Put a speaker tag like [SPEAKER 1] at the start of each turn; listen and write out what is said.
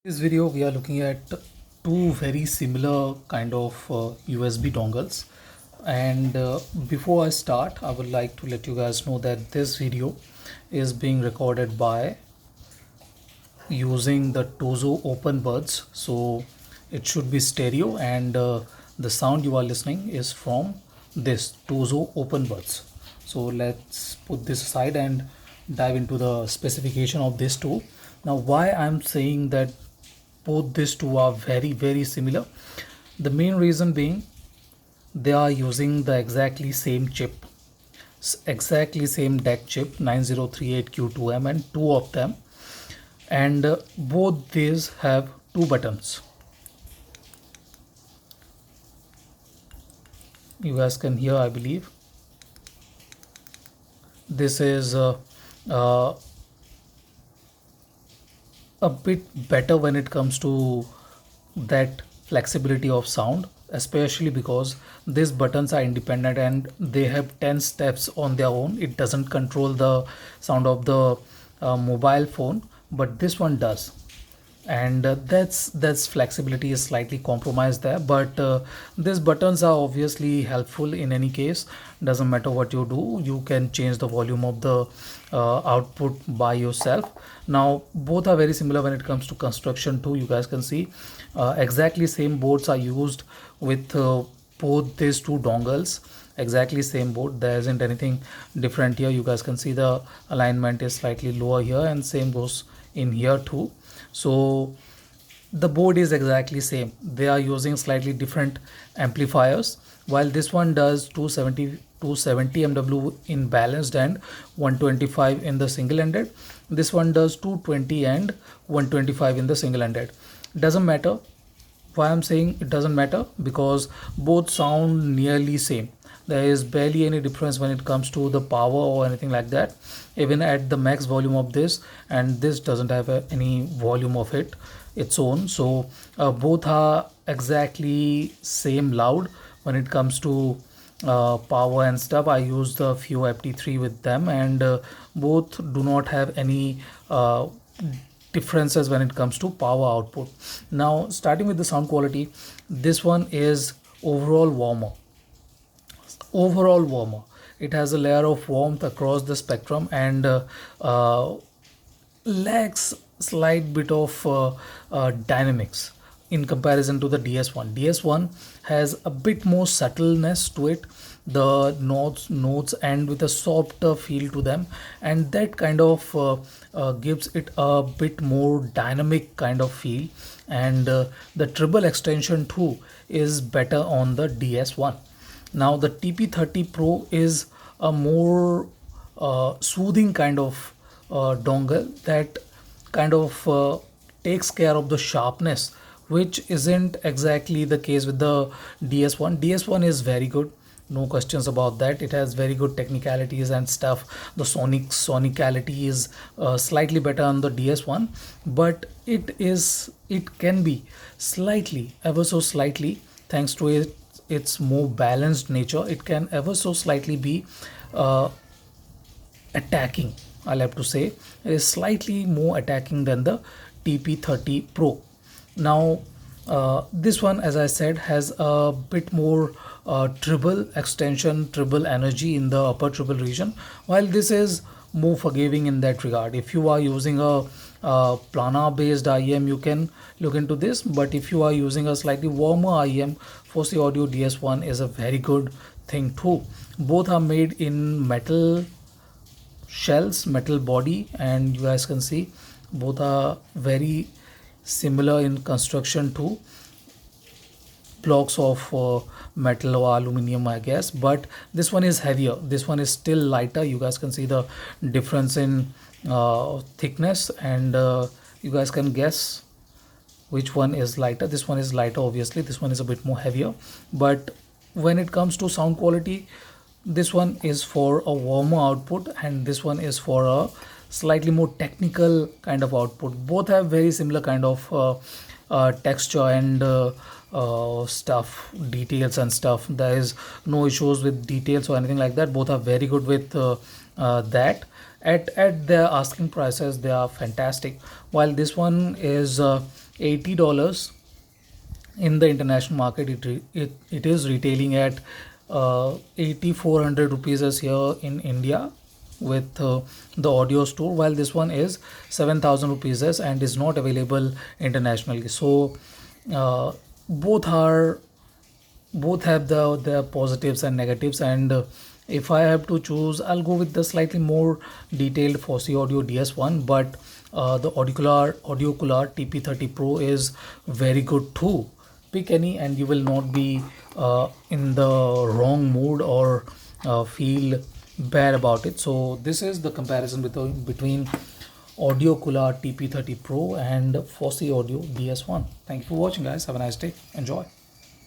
[SPEAKER 1] This video we are looking at two very similar kind of USB dongles, and before I start I would like to let you guys know that this video is being recorded by using the Tozo open buds, so it should be stereo, and the sound you are listening is from this Tozo open buds. So let's put this aside and dive into the specification of this tool. Now, why I'm saying that both these two are very similar, the main reason being they are using the exactly same chip, exactly same DEC chip 9038Q2M, and two of them, and both these have two buttons. You guys can hear, I believe. This is uh, a bit better when it comes to that flexibility of sound, especially because these buttons are independent and they have 10 steps on their own. It doesn't control the sound of the mobile phone, but this one does, and that's flexibility is slightly compromised there, but these buttons are obviously helpful in any case. Doesn't matter what you do, you can change the volume of the output by yourself. Now both are very similar when it comes to construction too. You guys can see exactly same boards are used with both these two dongles. Exactly same board, there isn't anything different here. You guys can see the alignment is slightly lower here, and same goes in here too. So the board is exactly same. They are using slightly different amplifiers. While this one does 270 MW in balanced and 125 in the single ended, this one does 220 and 125 in the single ended. Doesn't matter. Why I'm saying it doesn't matter, because both sound nearly same. There is barely any difference when it comes to the power or anything like that, even at the max volume of this, and this doesn't have any volume of its own. So both are exactly same loud when it comes to power and stuff. I used the few FT3 with them, and both do not have any differences when it comes to power output. Now, starting with the sound quality, this one is overall warmer. It has a layer of warmth across the spectrum, and lacks slight bit of dynamics in comparison to the DS1. DS1 has a bit more subtleness to it. The notes end with a softer feel to them, and that kind of gives it a bit more dynamic kind of feel. And the treble extension too is better on the DS1. Now the TP30 Pro is a more soothing kind of dongle that kind of takes care of the sharpness, which isn't exactly the case with the DS1. DS1 is very good, no questions about that. It has very good technicalities and stuff. The sonicality is slightly better on the DS1, but it can be slightly, ever so slightly, thanks to its more balanced nature, it can ever so slightly be uh, attacking. I'll have to say it is slightly more attacking than the TP30 Pro. Now this one, as I said, has a bit more treble extension, treble energy in the upper treble region, while this is more forgiving in that regard. If you are using a planar based IEM, you can look into this, but if you are using a slightly warmer IEM, Fosi Audio DS1 is a very good thing too. Both are made in metal shells, metal body, and you guys can see both are very similar in construction too. Blocks of metal or aluminum, I guess, but this one is heavier, this one is still lighter. You guys can see the difference in thickness, and you guys can guess which one is lighter. This one is lighter, obviously. This one is a bit more heavier, but when it comes to sound quality, this one is for a warmer output, and this one is for a slightly more technical kind of output. Both have very similar kind of texture and stuff, details and stuff. There is no issues with details or anything like that. Both are very good with that. At their asking prices, they are fantastic. While this one is $80 in the international market. It is retailing at 8400 rupees as here in India with the audio store, while this one is 7000 rupees as and is not available internationally. So uh, both are both have the positives and negatives, and if I have to choose, I'll go with the slightly more detailed Fosi Audio DS1. But the Audiocular TP30 Pro is very good too. Pick any and you will not be in the wrong mood or feel bad about it. So this is the comparison between Audiocular TP30 Pro and Fosi Audio DS1. Thank you for watching, guys. Have a nice day. Enjoy.